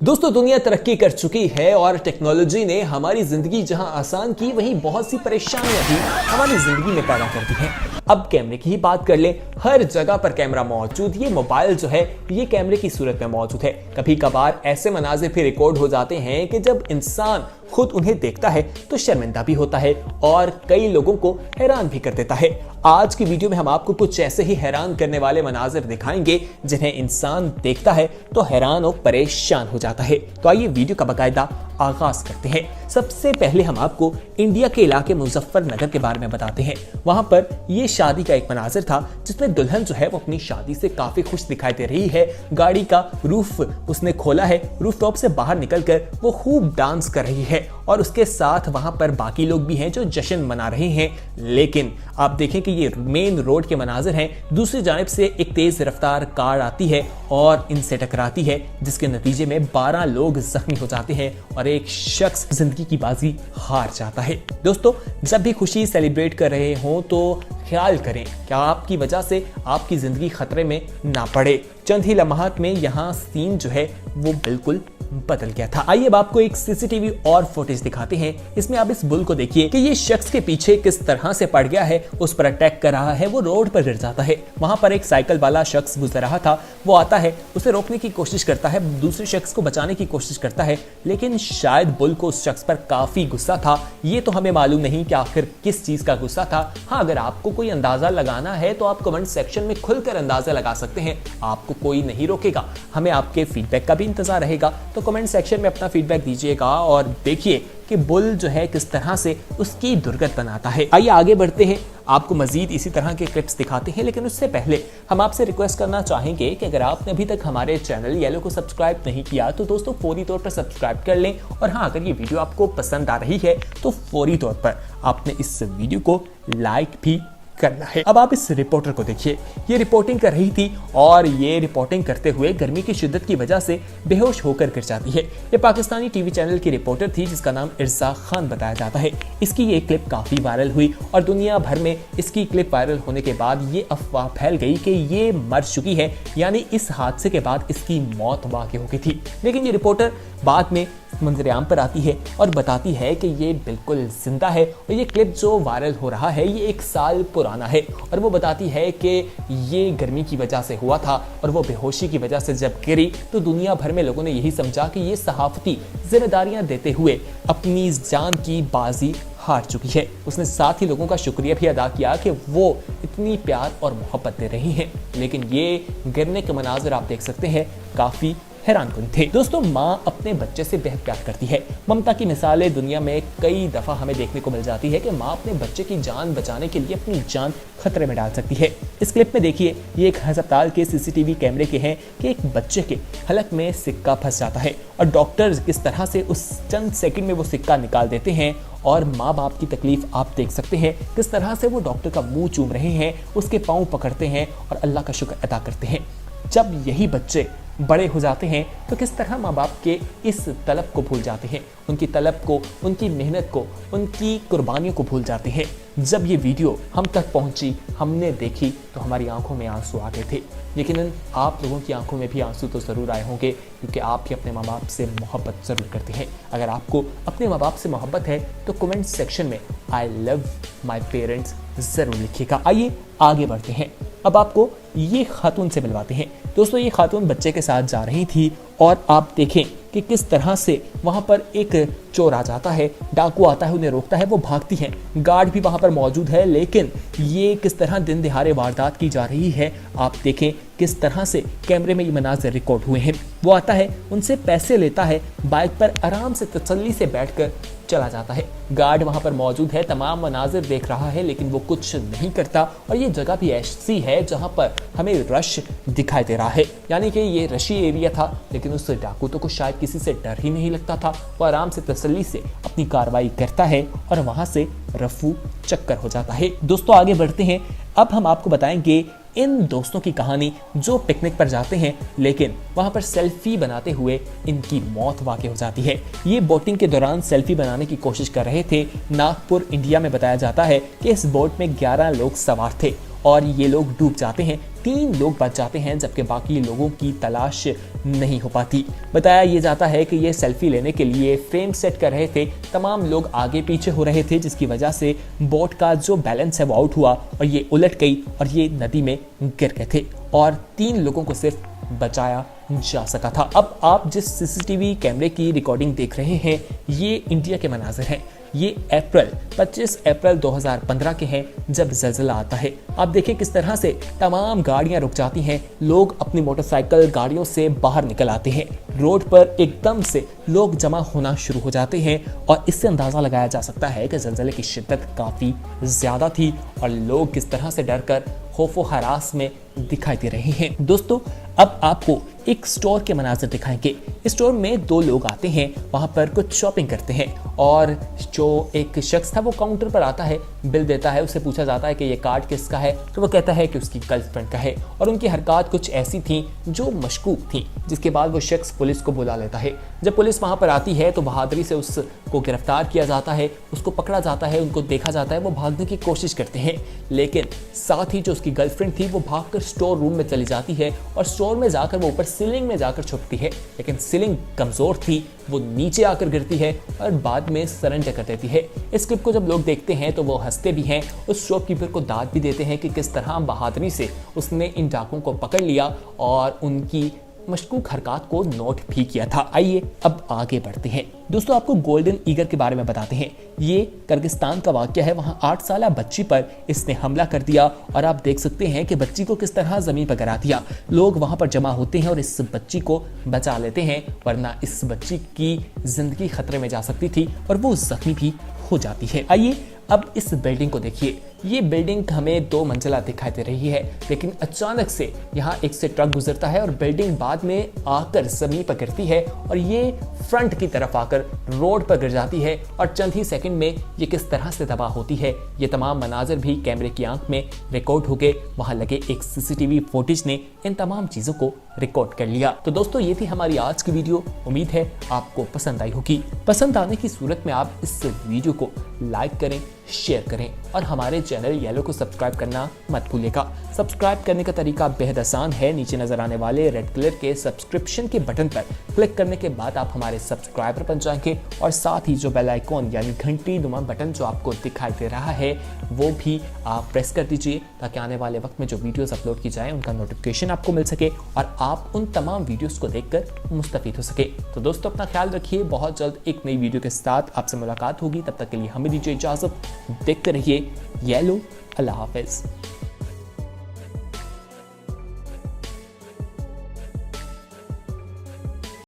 दोस्तों, दुनिया तरक्की कर चुकी है और टेक्नोलॉजी ने हमारी जिंदगी जहां आसान की, वहीं बहुत सी परेशानियां भी हमारी जिंदगी में पैदा कर दी हैं। अब कैमरे की ही बात कर लें, हर जगह पर कैमरा मौजूद। ये मोबाइल जो है ये कैमरे की सूरत में मौजूद है। कभी कभार ऐसे मनाजिर भी रिकॉर्ड हो जाते हैं कि जब इंसान खुद उन्हें देखता है तो शर्मिंदा भी होता है और कई लोगों को हैरान भी कर देता है। आज की वीडियो में हम आपको कुछ ऐसे ही हैरान करने वाले मनाजिर दिखाएंगे जिन्हें इंसान देखता है तो हैरान और परेशान हो जाता है। तो आइए वीडियो का बाकायदा आगाज करते हैं। सबसे पहले हम आपको इंडिया के इलाके मुजफ्फरनगर के बारे में बताते हैं। वहां पर यह शादी का एक मनाजिर था जिसमें दुल्हन जो है वो अपनी शादी से काफी खुश दिखाई दे रही है। गाड़ी का रूफ उसने खोला है, रूफ टॉप से बाहर निकलकर वो खूब डांस कर रही है और उसके साथ वहां पर बाकी लोग भी हैं जो जश्न मना रहे हैं। लेकिन आप देखें कि ये मेन रोड के मनाजिर हैं। दूसरी जानिब से एक तेज रफ्तार कार आती है और इनसे टकराती है, जिसके नतीजे में 12 लोग जख्मी हो जाते हैं और एक शख्स जिंदगी की बाजी हार जाता है। दोस्तों, जब भी खुशी सेलिब्रेट कर रहे हो तो ख्याल करें कि आपकी वजह से आपकी जिंदगी खतरे में ना पड़े। चंद ही लम्हात में यहाँ सीन जो है वो बिल्कुल बदल गया था। आइए अब आपको एक सीसीटीवी और फुटेज दिखाते हैं। इसमें आप इस बुल को देखिए कि ये शख्स के पीछे किस तरह से पड़ गया है, उस पर अटैक कर रहा है, वो रोड पर गिर जाता है। वहां पर एक साइकिल वाला शख्स गुजर रहा था, वो आता है, उसे रोकने की कोशिश करता है, दूसरे शख्स को बचाने की कोशिश करता है, लेकिन शायद बुल को उस शख्स पर काफी गुस्सा था। ये तो हमें मालूम नहीं कि आखिर किस चीज का गुस्सा था। हाँ, अगर आपको कोई अंदाजा लगाना है तो आप कमेंट सेक्शन में खुलकर अंदाजा लगा सकते हैं, आपको कोई नहीं रोकेगा। हमें आपके फीडबैक का भी इंतजार रहेगा, तो कमेंट सेक्शन में अपना फीडबैक दीजिएगा और देखिए कि बुल जो है किस तरह से उसकी दुर्गत बनाता है। आइए आगे बढ़ते हैं, आपको मजीद इसी तरह के क्लिप्स दिखाते हैं, लेकिन उससे पहले हम आपसे रिक्वेस्ट करना चाहेंगे कि अगर आपने अभी तक हमारे चैनल येलो को सब्सक्राइब नहीं किया तो दोस्तों फौरी तौर पर सब्सक्राइब कर लें। और हाँ, अगर ये वीडियो आपको पसंद आ रही है तो फौरी तौर पर आपने इस वीडियो को लाइक भी करना है। अब आप इस रिपोर्टर को देखिए, ये रिपोर्टिंग कर रही थी और ये रिपोर्टिंग करते हुए गर्मी की शिद्दत की वजह से बेहोश होकर गिर जाती है। ये पाकिस्तानी टीवी चैनल की रिपोर्टर थी जिसका नाम इर्जा खान बताया जाता है। इसकी ये क्लिप काफी वायरल हुई और दुनिया भर में इसकी क्लिप वायरल होने के बाद ये अफवाह फैल गई कि ये मर चुकी है, यानी इस हादसे के बाद इसकी मौत वाक़ई हो गई थी। लेकिन ये रिपोर्टर बाद में मंजर-ए-आम पर आती है और बताती है कि ये बिल्कुल जिंदा है और ये क्लिप जो वायरल हो रहा है ये 1 साल पुराना है। और वो बताती है कि ये गर्मी की वजह से हुआ था और वो बेहोशी की वजह से जब गिरी तो दुनिया भर में लोगों ने यही समझा कि ये सहाफती जिम्मेदारियां देते हुए अपनी जान की बाजी हार चुकी है। उसने साथ ही लोगों का शुक्रिया भी अदा किया कि वो इतनी प्यार और मोहब्बत दे रही हैं। लेकिन ये गिरने के मनाजिर आप देख सकते हैं काफ़ी हैरानकुन थे। दोस्तों, माँ अपने बच्चे से बेहद प्यार करती है। ममता की मिसालें दुनिया में कई दफ़ा हमें देखने को मिल जाती है कि माँ अपने बच्चे की जान बचाने के लिए अपनी जान खतरे में डाल सकती है। इस क्लिप में देखिए, ये एक अस्पताल के सीसीटीवी कैमरे के हैं कि एक बच्चे के हलक में सिक्का फंस जाता है और डॉक्टर किस तरह से उस चंद सेकंड में वो सिक्का निकाल देते हैं और माँ बाप की तकलीफ आप देख सकते हैं किस तरह से वो डॉक्टर का मुंह चूम रहे हैं, उसके पाँव पकड़ते हैं और अल्लाह का शुक्र अदा करते हैं। जब यही बच्चे बड़े हो जाते हैं तो किस तरह माँ बाप के इस तलब को भूल जाते हैं, उनकी तलब को, उनकी मेहनत को, उनकी कुर्बानियों को भूल जाते हैं। जब ये वीडियो हम तक पहुंची, हमने देखी तो हमारी आंखों में आंसू आ गए थे। यकीनन आप लोगों की आंखों में भी आंसू तो ज़रूर आए होंगे क्योंकि आप भी अपने माँ बाप से मोहब्बत ज़रूर करते हैं। अगर आपको अपने माँ बाप से मोहब्बत है तो कमेंट सेक्शन में आई लव माई पेरेंट्स ज़रूर लिखिएगा। आइए आगे बढ़ते हैं, अब आपको ये खातून से मिलवाते हैं। दोस्तों, ये खातून बच्चे के साथ जा रही थी और आप देखें कि किस तरह से वहाँ पर एक चोर आ जाता है, डाकू आता है, उन्हें रोकता है, वो भागती हैं। गार्ड भी वहाँ पर मौजूद है, लेकिन ये किस तरह दिन दिहाड़े वारदात की जा रही है आप देखें किस तरह से कैमरे में ये मनाज़र रिकॉर्ड हुए हैं। वो आता है, उनसे पैसे लेता है, बाइक पर आराम से तसल्ली से बैठकर चला जाता है। गार्ड वहाँ पर मौजूद है, तमाम मनाजिर देख रहा है, लेकिन वो कुछ नहीं करता। और ये जगह भी ऐसी है जहाँ पर हमें रश दिखाई दे रहा है, यानी कि ये रशी एरिया था, लेकिन उस डाकू तो कुछ शायद किसी से डर ही नहीं लगता था। वो आराम से तसल्ली से अपनी कार्रवाई करता है और वहाँ से रफू चक्कर हो जाता है। दोस्तों, आगे बढ़ते हैं। अब हम आपको बताएंगे इन दोस्तों की कहानी जो पिकनिक पर जाते हैं लेकिन वहां पर सेल्फी बनाते हुए इनकी मौत वाक़ई हो जाती है। ये बोटिंग के दौरान सेल्फी बनाने की कोशिश कर रहे थे। नागपुर, इंडिया में बताया जाता है कि इस बोट में 11 लोग सवार थे और ये लोग डूब जाते हैं। 3 लोग बच जाते हैं जबकि बाकी लोगों की तलाश नहीं हो पाती। बताया ये जाता है कि ये सेल्फी लेने के लिए फ्रेम सेट कर रहे थे, तमाम लोग आगे पीछे हो रहे थे जिसकी वजह से बोट का जो बैलेंस है वो आउट हुआ और ये उलट गई और ये नदी में गिर गए थे और 3 लोगों को सिर्फ बचाया जा सका था। अब आप जिस सीसीटीवी कैमरे की रिकॉर्डिंग देख रहे हैं ये इंडिया के मनाजिर हैं। ये 25 अप्रैल 2015 के हैं जब ज़लज़ला आता है। आप देखिए किस तरह से तमाम गाड़ियां रुक जाती हैं, लोग अपनी मोटरसाइकिल गाड़ियों से बाहर निकल आते हैं, रोड पर एकदम से लोग जमा होना शुरू हो जाते हैं और इससे अंदाज़ा लगाया जा सकता है कि ज़लज़ले की शिद्दत काफ़ी ज़्यादा थी और लोग किस तरह से डर कर खौफो हरास में दिखाई दे रहे हैं। दोस्तों अब आपको एक स्टोर के मनाज़र दिखाएंगे। स्टोर में 2 लोग आते हैं, वहां पर कुछ शॉपिंग करते हैं और जो एक शख्स था वो काउंटर पर आता है, बिल देता है, उससे पूछा जाता है कि ये कार्ड किसका है, तो वो कहता है कि उसकी गर्लफ्रेंड का है और उनकी हरकत कुछ ऐसी थी जो मशकूक थी। जिसके बाद वो शख्स पुलिस को बुला लेता है। जब पुलिस वहां पर आती है तो बहादुरी से उसको गिरफ्तार किया जाता है, उसको पकड़ा जाता है, उनको देखा जाता है, वो भागने की कोशिश करते हैं लेकिन साथ ही जो उसकी गर्लफ्रेंड थी वो भागकर स्टोर रूम में चली जाती है और स्टोर में जाकर वो ऊपर सीलिंग में जाकर छुपती है, लेकिन सीलिंग कमजोर थी, वो नीचे आकर गिरती है और बाद में सरेंडर कर देती है। इस क्लिप को जब लोग देखते हैं तो वो हंसते भी हैं, उस शॉपकीपर को दाद भी देते हैं कि किस तरह बहादुरी से उसने इन डाकुओं को पकड़ लिया और उनकी मशकूक हरकत को नोट भी किया था। आइए अब आगे बढ़ते हैं। दोस्तों आपको गोल्डन ईगर के बारे में बताते हैं। ये किर्गिस्तान का वाकया है। वहां 8 साल बच्ची पर इसने हमला कर दिया और आप देख सकते हैं कि बच्ची को किस तरह जमीन पर गिरा दिया। लोग वहां पर जमा होते हैं और इस बच्ची को बचा लेते हैं, वरना इस बच्ची की जिंदगी खतरे में जा सकती थी और वो जख्मी भी हो जाती है। आइए अब इस बिल्डिंग को देखिए। ये बिल्डिंग हमें 2 मंजिला दिखाई दे रही है, लेकिन अचानक से यहाँ एक से ट्रक गुजरता है और बिल्डिंग बाद में आकर जमीन पर गिरती है और ये फ्रंट की तरफ आकर रोड पर गिर जाती है और चंद ही सेकंड में ये किस तरह से तबाह होती है। ये तमाम मनाजर भी कैमरे की आंख में रिकॉर्ड हो गए। वहां लगे एक सीसीटीवी फुटेज ने इन तमाम चीजों को रिकॉर्ड कर लिया। तो दोस्तों ये थी हमारी आज की वीडियो। उम्मीद है आपको पसंद आई होगी। पसंद आने की सूरत में आप इस वीडियो को लाइक करें, शेयर करें और हमारे चैनल येलो को सब्सक्राइब करना मत भूलिएगा। सब्सक्राइब करने का तरीका बेहद आसान है। नीचे नजर आने वाले रेड कलर के सब्सक्रिप्शन के बटन पर क्लिक करने के बाद आप हमारे सब्सक्राइबर बन जाएंगे और साथ ही जो बेल आइकॉन यानी घंटी नुमा बटन जो आपको दिखाई दे रहा है वो भी आप प्रेस कर दीजिए ताकि आने वाले वक्त में जो वीडियोस अपलोड की जाए उनका नोटिफिकेशन आपको मिल सके और आप उन तमाम वीडियोस को देखकर मुस्तफीद हो सके। तो दोस्तों अपना ख्याल रखिए। बहुत जल्द एक नई वीडियो के साथ आपसे मुलाकात होगी। तब तक के लिए हमें दीजिए इजाजत। देखते रहिए येलो। अल्लाह हाफिज।